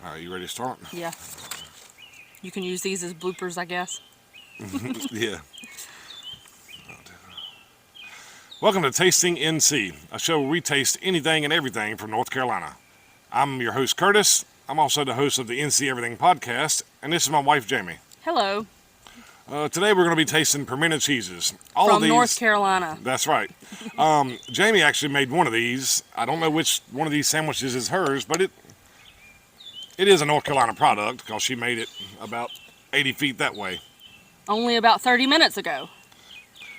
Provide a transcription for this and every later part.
All right, you ready to start? Yeah. You can use these as bloopers, I guess. Yeah. Welcome to Tasting NC, a show where we taste anything and everything from North Carolina. I'm your host, Curtis. I'm also the host of the NC Everything podcast, and this is my wife, Jamie. Hello. Today we're going to be tasting pimento cheeses. All of From these, North Carolina. That's right. Jamie actually made one of these. I don't know which one of these sandwiches is hers, but it is a North Carolina product because she made it about 80 feet that way. Only about 30 minutes ago.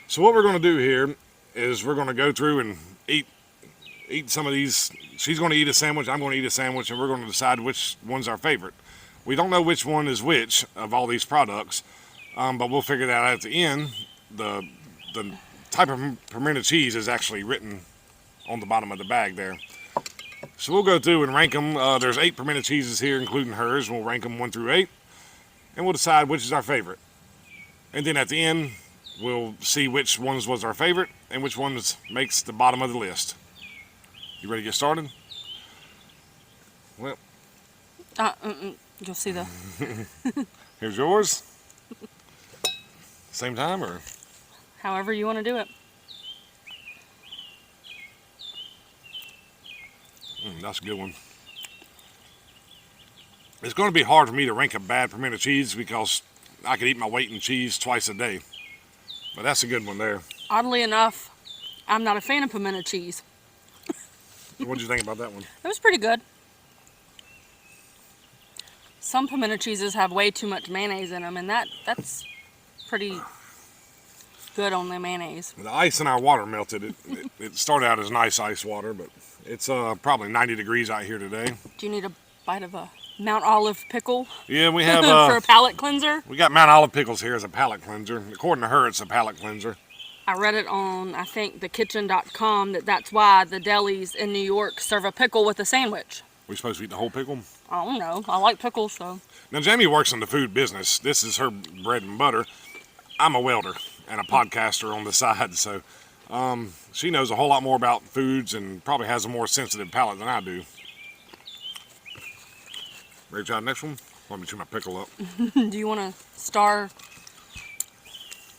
So what we're going to do here is we're going to go through and eat some of these. She's going to eat a sandwich, I'm going to eat a sandwich, and we're going to decide which one's our favorite. We don't know which one is which of all these products, but we'll figure that out at the end. The type of pimento cheese is actually written on the bottom of the bag there. So we'll go through and rank them. There's 8 pimento cheeses here, including hers. We'll rank them 1 through 8, and we'll decide which is our favorite. And then at the end, we'll see which ones was our favorite and which ones makes the bottom of the list. You ready to get started? Well, You'll see the... here's yours. Same time, or? However you want to do it. That's a good one. It's going to be hard for me to rank a bad pimento cheese because I could eat my weight in cheese twice a day. But that's a good one there. Oddly enough, I'm not a fan of pimento cheese. What did you think about that one? It was pretty good. Some pimento cheeses have way too much mayonnaise in them, and that's pretty good on the mayonnaise. The ice in our water melted. It started out as nice ice water, but it's probably 90 degrees out here today. Do you need a bite of a Mount Olive pickle? Yeah, we have for a palate cleanser? We got Mount Olive pickles here as a palate cleanser. According to her, it's a palate cleanser. I read it on, I think, thekitchen.com that's why the delis in New York serve a pickle with a sandwich. We supposed to eat the whole pickle? I don't know. I like pickles, so. Now, Jamie works in the food business. This is her bread and butter. I'm a welder and a podcaster on the side, so she knows a whole lot more about foods and probably has a more sensitive palate than I do. Ready to try the next one? Let me chew my pickle up. Do you want to star?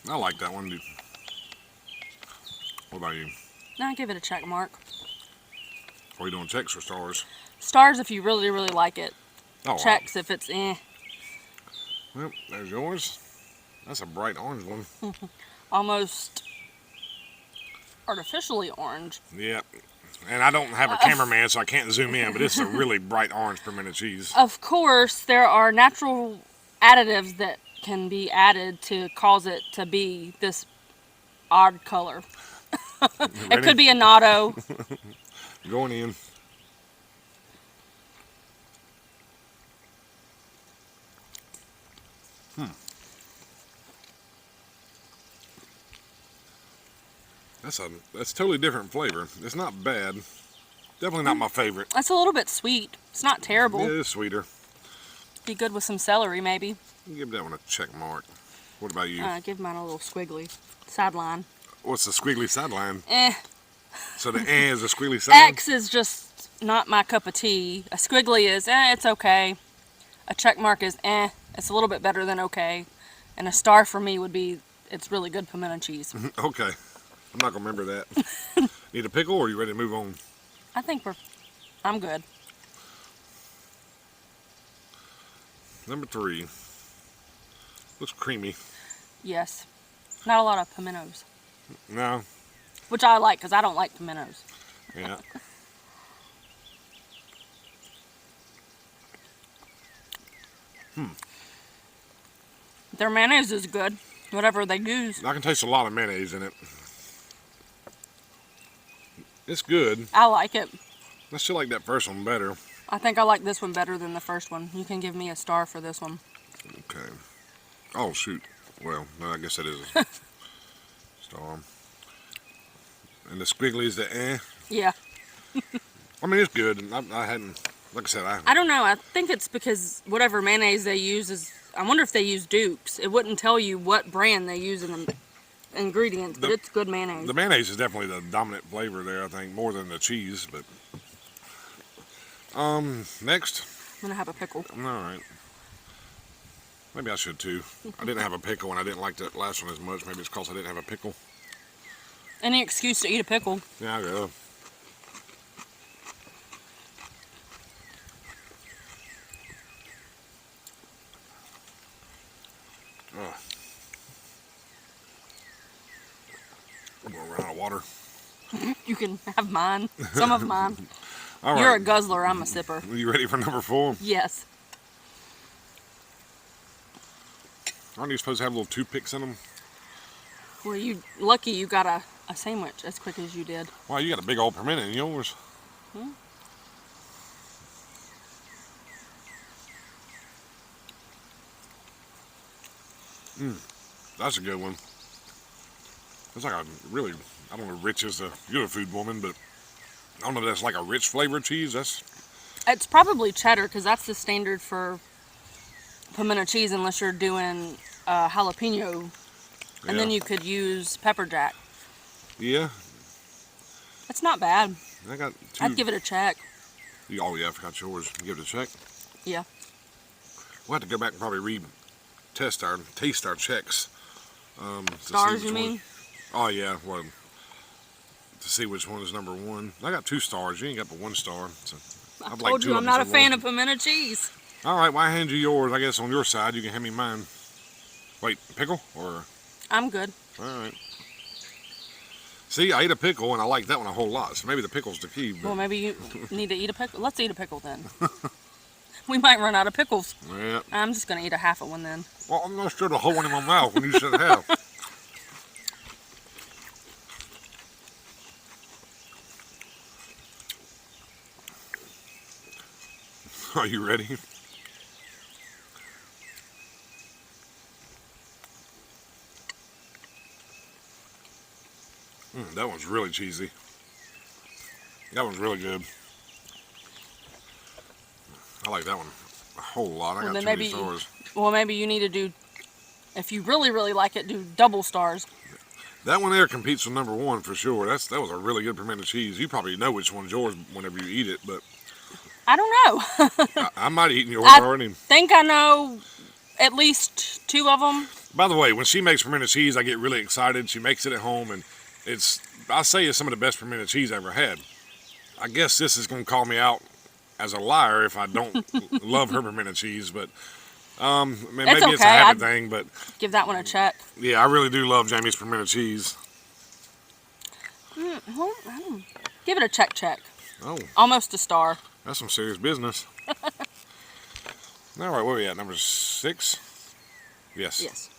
I like that one, dude. What about you? No, give it a check mark. Are you doing checks or stars? Stars if you really, really like it. Oh, Checks if it's eh. Well, there's yours. That's a bright orange one. Almost artificially orange. Yeah. And I don't have a cameraman, so I can't zoom in, but it's a really bright orange pimento cheese. Of course, there are natural additives that can be added to cause it to be this odd color. It could be a natto. Going in. That's totally different flavor. It's not bad. Definitely not my favorite. It's a little bit sweet. It's not terrible. Yeah, it is sweeter. Be good with some celery, maybe. Give that one a check mark. What about you? Give mine a little squiggly sideline. What's the squiggly sideline? Eh. So the eh is a squiggly sideline? X is just not my cup of tea. A squiggly is, it's okay. A check mark is, it's a little bit better than okay. And a star for me would be, it's really good pimento cheese. Okay. I'm not going to remember that. Need a pickle, or are you ready to move on? I think I'm good. Number 3. Looks creamy. Yes. Not a lot of pimentos. No. Which I like, because I don't like pimentos. Yeah. Their mayonnaise is good. Whatever they use. I can taste a lot of mayonnaise in it. It's good. I like it. I still like that first one better. I think I like this one better than the first one. You can give me a star for this one. Okay. Oh, shoot. Well, no, I guess that is a star. And the squiggly is the eh? Yeah. I mean, it's good. I hadn't, like I said, I don't know. I think it's because whatever mayonnaise they use is, I wonder if they use Duke's. It wouldn't tell you what brand they use in the ingredients, but it's good mayonnaise. The mayonnaise is definitely the dominant flavor there, I think, more than the cheese, but next. I'm gonna have a pickle. All right. Maybe I should too. I didn't have a pickle and I didn't like that last one as much. Maybe it's because I didn't have a pickle. Any excuse to eat a pickle. Yeah, I go. Oh. I'm going to run out of water. You can have mine. Some of mine. All You're a right. guzzler. I'm a sipper. Are you ready for number 4? Yes. Aren't you supposed to have little toothpicks in them? Well, you lucky you got a sandwich as quick as you did. Wow, you got a big old pimento in yours. That's a good one. It's like a really, I don't know, rich is a, you're a food woman, but I don't know if that's like a rich flavored cheese. It's probably cheddar because that's the standard for pimento cheese unless you're doing jalapeno. And then Yeah. you could use pepper jack. Yeah, It's not bad. I got 2. I'd give it a check. Oh yeah, I forgot yours. Give it a check. Yeah. We'll have to go back and probably taste our checks. To see Stars, which you one- mean? Oh yeah, well, to see which one is number 1. I got 2 stars. You ain't got but 1 star. So I I'd told 2 you of I'm them not a for fan one. of pimento cheese. All right, well I hand you yours. I guess on your side you can hand me mine. Wait, pickle or? I'm good. All right. See, I ate a pickle and I like that one a whole lot. So maybe the pickle's the key. But Well, maybe you need to eat a pickle. Let's eat a pickle then. We might run out of pickles. yeah. I'm just going to eat a half of one then. Well, I'm not sure the whole one in my mouth when you said half. Are you ready? That one's really cheesy. That one's really good. I like that one a whole lot. I Well, got then 2 many maybe- stars. Well, maybe you need to do, if you really, really like it, do double stars. That one there competes with number 1 for sure. That was a really good pimento cheese. You probably know which one's yours whenever you eat it, but I don't know. I might have eaten yours I- already. Think I know at least 2 of them. By the way, when she makes pimento cheese, I get really excited. She makes it at home, and I say it's some of the best pimento cheese I ever had. I guess this is going to call me out as a liar if I don't love her pimento cheese, but I mean, maybe it's a okay. habit thing, but Give that one a check. yeah, I really do love Jamie's pimento cheese. Well, I don't- give it a check. Oh, Almost a star. that's some serious business. All right, where are we at? Number 6? Yes. Yes.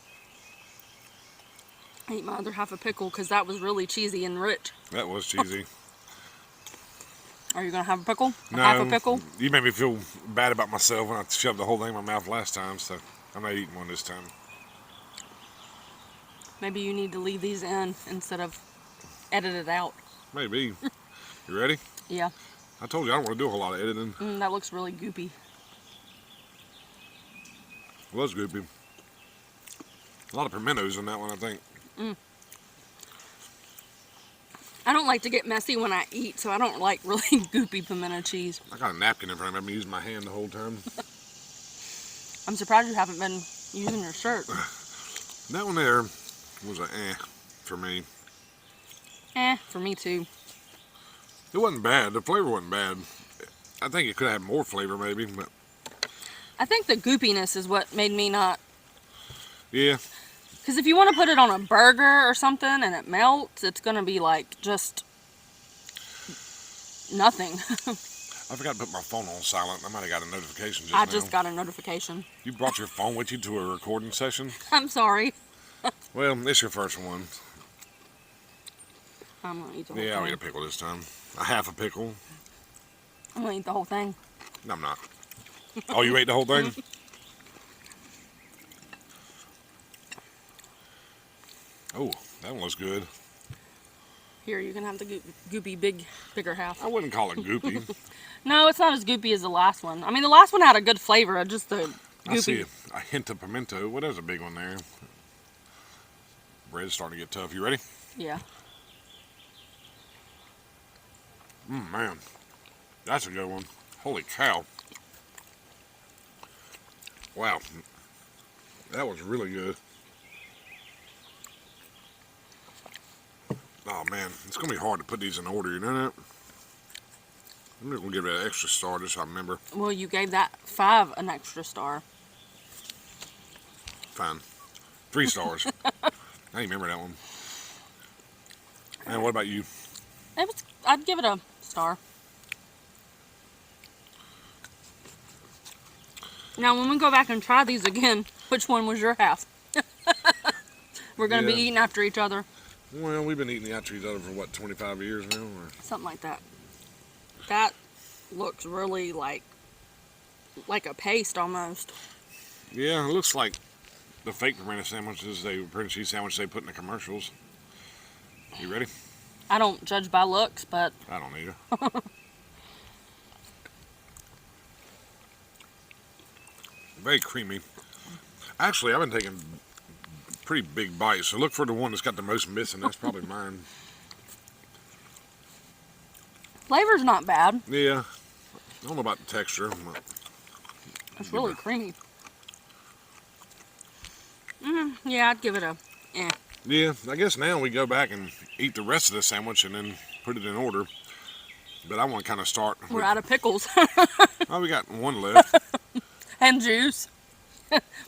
I ate my other half a pickle because that was really cheesy and rich. That was cheesy. Are you going to have a pickle? A No, half a pickle? You made me feel bad about myself when I shoved the whole thing in my mouth last time, so I'm not eating one this time. Maybe you need to leave these in instead of edit it out. Maybe. You ready? Yeah. I told you I don't want to do a whole lot of editing. That looks really goopy. It was goopy. A lot of pimentos in that one, I think. I don't like to get messy when I eat, so I don't like really goopy pimento cheese. I got a napkin in front of me. I've been using my hand the whole time. I'm surprised you haven't been using your shirt. That one there was a for me. For me too. It wasn't bad. The flavor wasn't bad. I think it could have more flavor maybe, but I think the goopiness is what made me not. yeah. Because if you want to put it on a burger or something and it melts, it's going to be like just nothing. I forgot to put my phone on silent. I might have got a notification just I now. just got a notification. You brought your phone with you to a recording session? I'm sorry. Well, it's your first one. I'm going to eat the whole Yeah, I'll eat thing. a pickle this time. A half a pickle. I'm going to eat the whole thing. No, I'm not. Oh, you ate the whole thing? Oh, that one was good. Here, you can have the goopy bigger half. I wouldn't call it goopy. No, it's not as goopy as the last one. I mean, the last one had a good flavor, just the I see goopy. a hint of pimento. Well, there's a big one there. Bread's starting to get tough. You ready? Yeah. Man, that's a good one. Holy cow. Wow, that was really good. Oh man, it's gonna be hard to put these in order, you know that? I'm just gonna give it an extra star just so I remember. Well, you gave that 5 an extra star. Fine. 3 stars. I remember that one. And what about you? I'd give it a star. Now, when we go back and try these again, which one was your half? We're going to be Yeah. eating after each other. Well, we've been eating after each other for what, 25 years now? Something like that. That looks really like a paste almost. Yeah, it looks like the fake pimento sandwiches, pimento cheese sandwich they put in the commercials. You ready? I don't judge by looks, but I don't either. Very creamy. Actually, I've been taking pretty big bites, so look for the one that's got the most missing. That's probably mine. flavor's not bad. Yeah. I don't know about the texture. But It's really creamy. Yeah, I'd give it a eh. yeah, I guess now we go back and eat the rest of the sandwich and then put it in order. But I want to kind of start. We're out of pickles Oh, we got one left. and juice.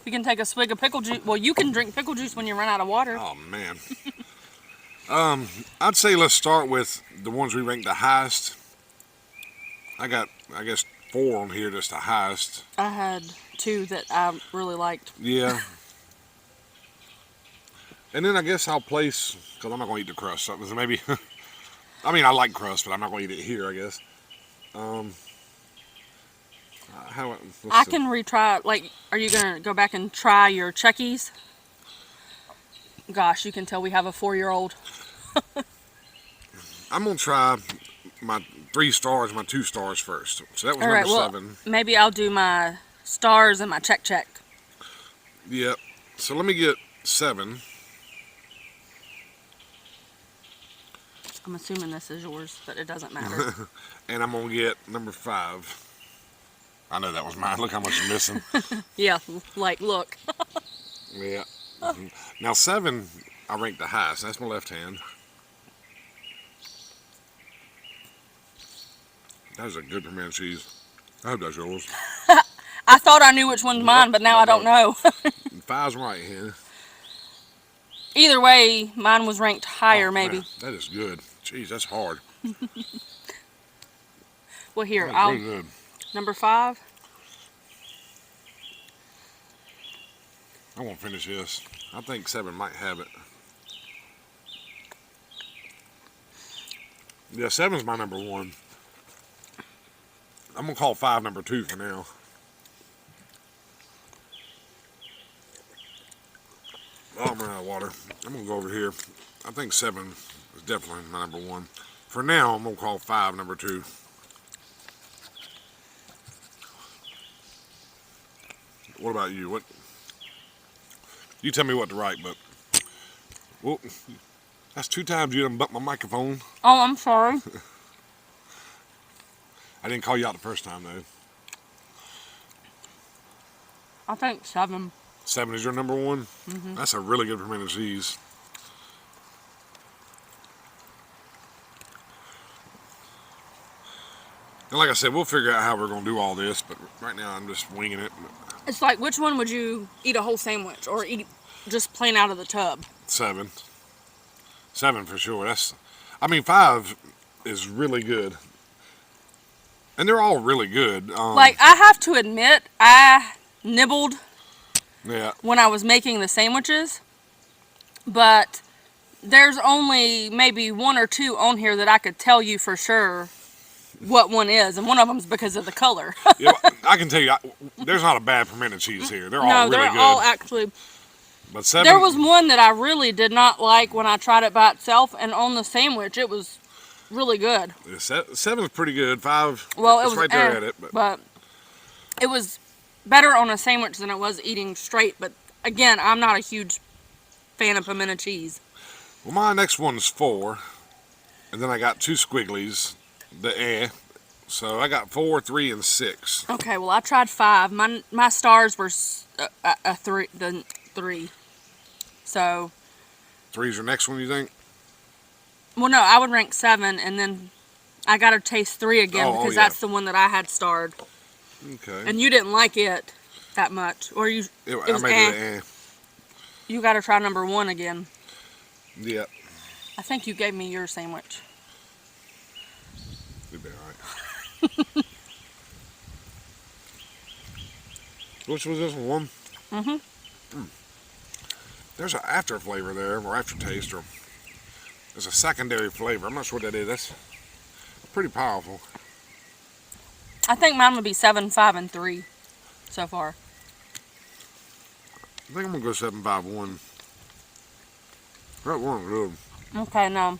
We can take a swig of pickle juice. Well, you can drink pickle juice when you run out of water. Oh man. I'd say let's start with the ones we ranked the highest. I got, I guess, 4 on here that's the highest. I had 2 that I really liked. Yeah. And then I guess I'll place, because I'm not going to eat the crust. So maybe, I mean, I like crust, but I'm not going to eat it here, I guess. I can retry. Like, are you gonna go back and try your Chuckies? Gosh, you can tell we have a 4-year-old. I'm going to try my 3 stars, my 2 stars first. So that was All right, number well, 7. maybe I'll do my stars and my check. Yep. So let me get 7. I'm assuming this is yours, but it doesn't matter. And I'm going to get number 5. I know that was mine. Look how much is missing. Yeah, like, look. Yeah. Now 7, I ranked the highest. That's my left hand. That was a good pimento cheese. I hope that's yours. I thought I knew which one's mine, but now I don't know. 5's right hand. Either way, mine was ranked higher, Oh, maybe. man, that is good. Jeez, that's hard. Well, here, That's I'll really good. number 5. I won't finish this. I think 7 might have it. Yeah, 7's my number 1. I'm gonna call 5 number 2 for now. Oh, I'm running out of water. I'm gonna go over here. I think 7 is definitely my number 1. For now, I'm gonna call 5 number 2. What about you? What? You tell me what to write, but well, that's 2 times you done bumped my microphone. Oh, I'm sorry. I didn't call you out the first time though. I think 7. 7 is your number 1. That's a really good pimento cheese. And like I said, we'll figure out how we're gonna do all this, but right now I'm just winging it. It's like, which one would you eat a whole sandwich or eat just plain out of the tub? 7. 7 for sure. I mean, 5 is really good. And they're all really good. Like, I have to admit, I nibbled Yeah. when I was making the sandwiches, but there's only maybe 1 or 2 on here that I could tell you for sure what one is, and one of them's because of the color. Yeah, I can tell you, there's not a bad pimento cheese here. They're all No, really they're good. all actually. But 7. There was one that I really did not like when I tried it by itself, and on the sandwich, it was really good. 7 is pretty good. 5. Well, it it's was right there at it. but it was better on a sandwich than it was eating straight. But again, I'm not a huge fan of pimento cheese. Well, my next one's 4, and then I got 2 squigglies. So I got 4, 3, and 6. Okay, well I tried 5. My stars were a 3. The 3. So 3's your next one, you think? well, no, I would rank 7, and then I gotta taste 3 again Oh, because yeah. that's the one that I had starred, Okay. and you didn't like it that much, or you. It I was made it You gotta try number 1 again. Yep. I think you gave me your sandwich. You'll be alright. Which was this one? There's an after flavor there, or aftertaste, or there's a secondary flavor. I'm not sure what that is. That's pretty powerful. I think mine would be 7, 5, and 3 so far. I think I'm gonna go 7, 5, 1. That one's good. Okay, no.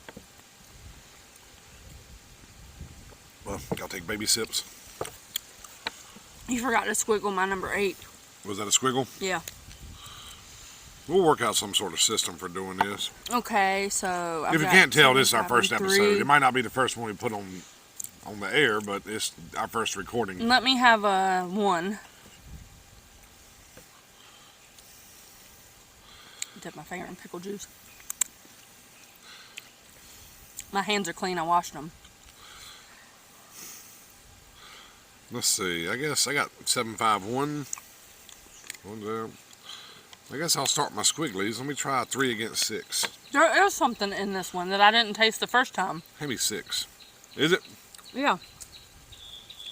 Well, gotta take baby sips. You forgot to squiggle my number 8. Was that a squiggle? Yeah. We'll work out some sort of system for doing this. Okay, so I've If you got can't tell, 7, this is our 5, first and episode. 3. It might not be the first one we put on the air, but it's our first recording. Let me have a 1. Dip my finger in pickle juice. My hands are clean. I washed them. Let's see. I guess I got 7, 5, 1. One there. I guess I'll start my squigglies. Let me try 3 against 6. There is something in this one that I didn't taste the first time. Maybe 6. Is it? Yeah.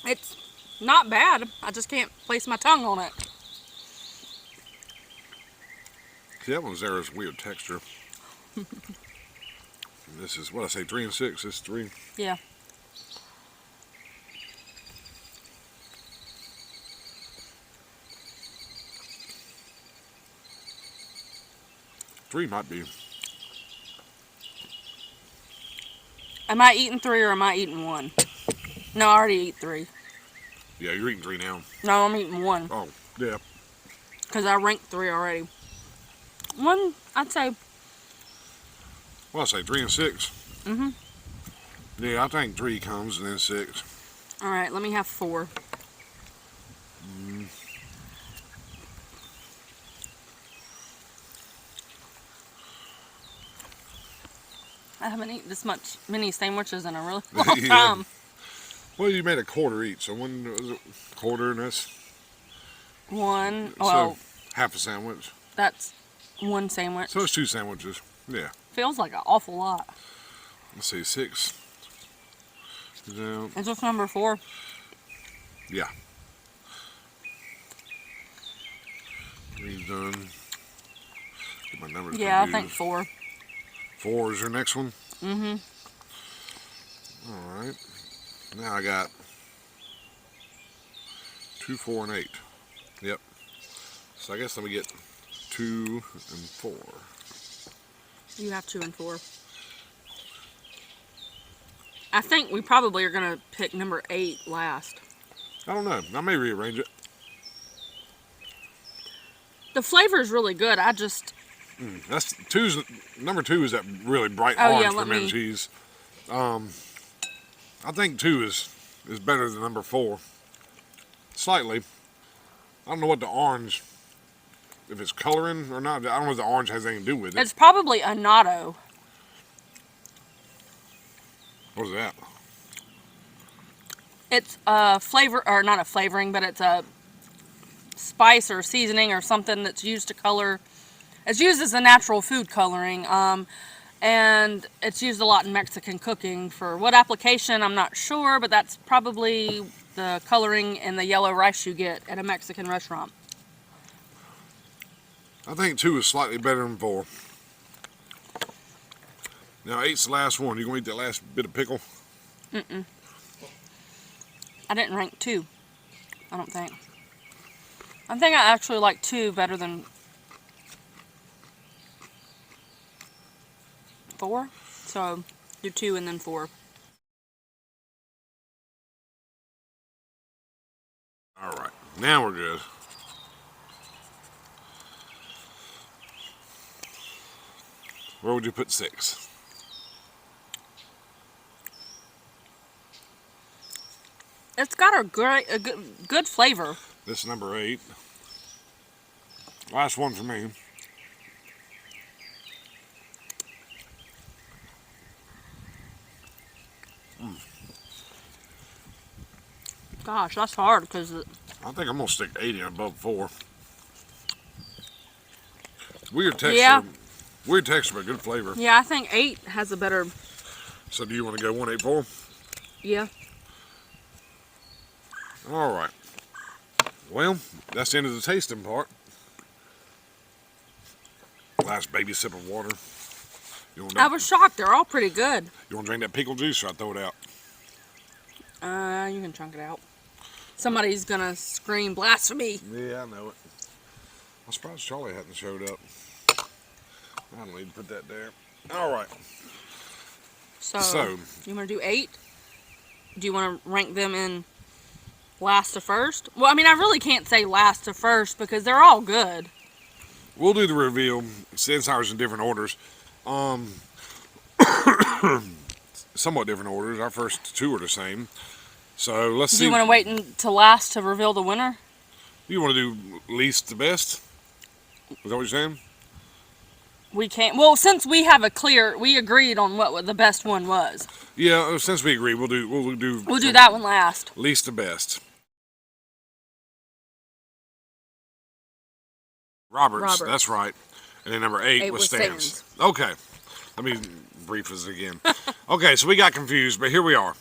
It's not bad. I just can't place my tongue on it. See, that one's there is weird texture. This is what I say, 3 and 6. This is 3. Yeah. Three might be. Am I eating 3 or am I eating 1? No, I already eat 3. Yeah, you're eating 3 now. No, I'm eating 1. Oh, yeah. Because I ranked 3 already. 1, I'd say. Well, I say 3 and 6. Yeah, I think 3 comes and then 6. Alright, let me have 4. I haven't eaten this many sandwiches in a really long Yeah. time. Well, you made a quarter each, so one was a quarter, and that's 1. Well, so half a sandwich. that's 1 sandwich. So it's 2 sandwiches. Yeah. Feels like an awful lot. Let's see, 6. Down. Is this number 4? Yeah. 3's done. Get my numbers Yeah, I confused. think 4. 4 is your next one? All right. Now I got 2, 4, and 8. Yep. So I guess let me get 2 and 4. You have 2 and 4. I think we probably are going to pick number 8 last. I don't know. I may rearrange it. The flavor is really good. I just... That's number 2 is that really bright Oh, orange yeah, let pimento me- cheese. I think 2 is better than number 4. Slightly. I don't know what the orange, if it's coloring or not. I don't know if the orange has anything to do with it. It's probably a natto. What is that? It's a flavor, or not a flavoring, but it's a spice or seasoning or something that's used to color. It's used as a natural food coloring, and it's used a lot in Mexican cooking. For what application, I'm not sure, but that's probably the coloring in the yellow rice you get at a Mexican restaurant. I think 2 is slightly better than 4. Now 8's the last one. You gonna eat that last bit of pickle? I didn't rank 2, I don't think. I think I actually like 2 better than 4. So do 2 and then 4. All right. Now we're good. Where would you put 6? It's got a good flavor. This is number 8. Last one for me. Gosh, that's hard because I think I'm gonna stick 8 in above 4. Weird texture. Yeah. Weird texture, but good flavor. yeah, I think 8 has a better. So do you want to go 184? Yeah. All right. Well, that's the end of the tasting part. Last baby sip of water. I was shocked. They're all pretty good. You want to drink that pickle juice or I throw it out? You can chunk it out. Somebody's gonna scream blasphemy. Yeah, I know it. I'm surprised Charlie hadn't showed up. I don't need to put that there. All right. So you want to do 8? Do you want to rank them in last to first? Well, I mean, I really can't say last to first because they're all good. We'll do the reveal since ours in different orders. Somewhat different orders. Our first 2 are the same. So let's see. Do you want to wait until last to reveal the winner? You want to do least to best? Is that what you're saying? We can't. Well, since we have we agreed on what the best one was. Yeah, since we agree, we'll do that one last. Least to best. Roberts. That's right. And then number 8 was Stan's. Okay. Let me brief this again. Okay, so we got confused, but here we are.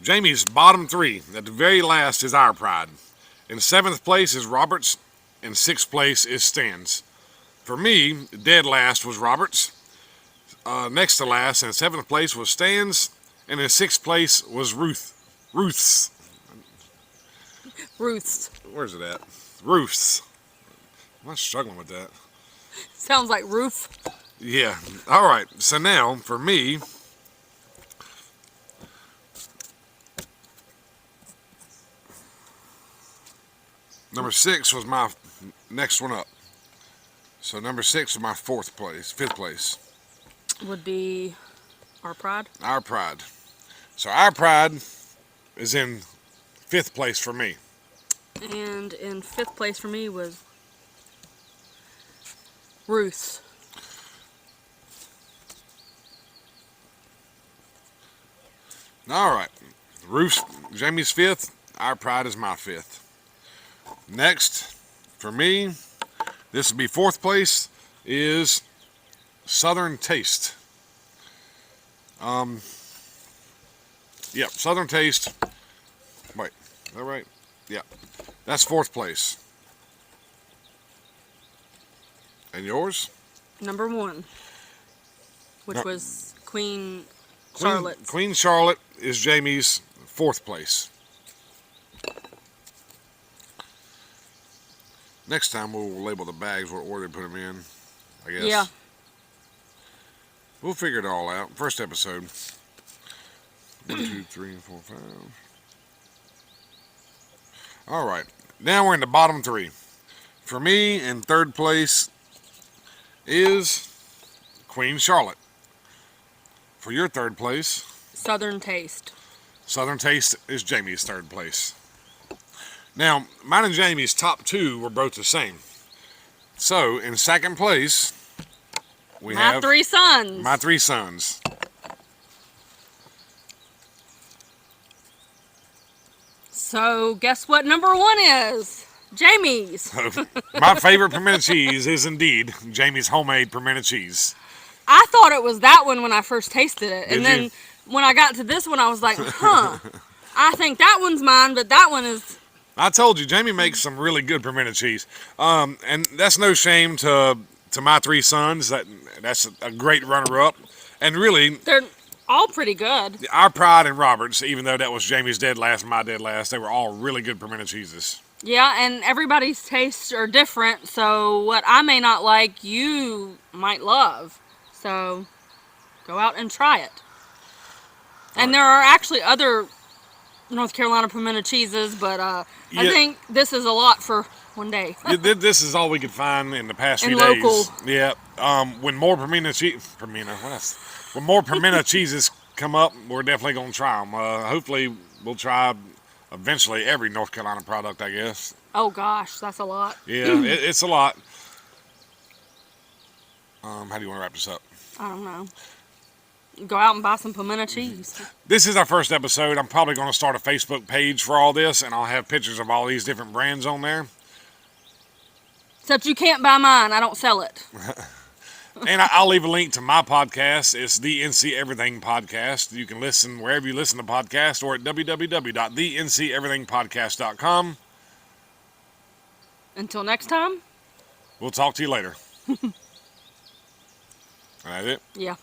Jamie's bottom 3. At the very last is Our Pride. In 7th place is Roberts. In 6th place is Stan's. For me, dead last was Roberts. Next to last in 7th place was Stan's. And in 6th place was Ruth's. Where's it at? Ruth's. I'm not struggling with that. Sounds like roof. Yeah. All right. So now, for me, number 6 was my next one up. So number 6 was my 5th place. Would be Our Pride. Our Pride. So Our Pride is in 5th place for me. And in 5th place for me was Ruth's. All right. Jamie's 5th. Our Pride is my 5th. Next, for me, this would be 4th place, is Southern Taste. Yep, Southern Taste. Wait, is that right? Yeah, that's 4th place. And yours? Number 1, which was Queen Charlotte. Queen Charlotte is Jamie's 4th place. Next time we'll label the bags what order they put them in, I guess. Yeah. We'll figure it all out. First episode. 1, 2, 3, 4, 5. All right. Now we're in the bottom 3. For me, in 3rd place is Queen Charlotte. For your 3rd place, Southern Taste. Southern Taste is Jamie's 3rd place. Now, mine and Jamie's top 2 were both the same. So, in 2nd place, we have My 3 sons. My 3 sons. So, guess what number 1 is? Jamie's. My favorite pimento cheese is indeed Jamie's homemade pimento cheese. I thought it was that one when I first tasted it. Did and then you? When I got to this one, I was like, huh. I think that one's mine, but that one is... I told you, Jamie makes some really good pimento cheese. And that's no shame to my 3 sons. That's a great runner-up. And really... They're all pretty good. Our Pride and Roberts, even though that was Jamie's dead last and my dead last, they were all really good pimento cheeses. Yeah, and everybody's tastes are different, so what I may not like, you might love. So, go out and try it. And there are actually other North Carolina pimento cheeses, but I think this is a lot for one day. This is all we could find in the past few local. days. Yeah. When more pimento cheeses come up, we're definitely going to try them. Hopefully, we'll try eventually every North Carolina product, I guess. Oh gosh, that's a lot. Yeah, it's a lot. How do you want to wrap this up? I don't know. Go out and buy some pimento cheese. This is our first episode. I'm probably going to start a Facebook page for all this, and I'll have pictures of all these different brands on there. Except you can't buy mine. I don't sell it. And I'll leave a link to my podcast. It's the NC Everything Podcast. You can listen wherever you listen to podcasts or at www.thenceverythingpodcast.com. Until next time. We'll talk to you later. All right, it? Yeah.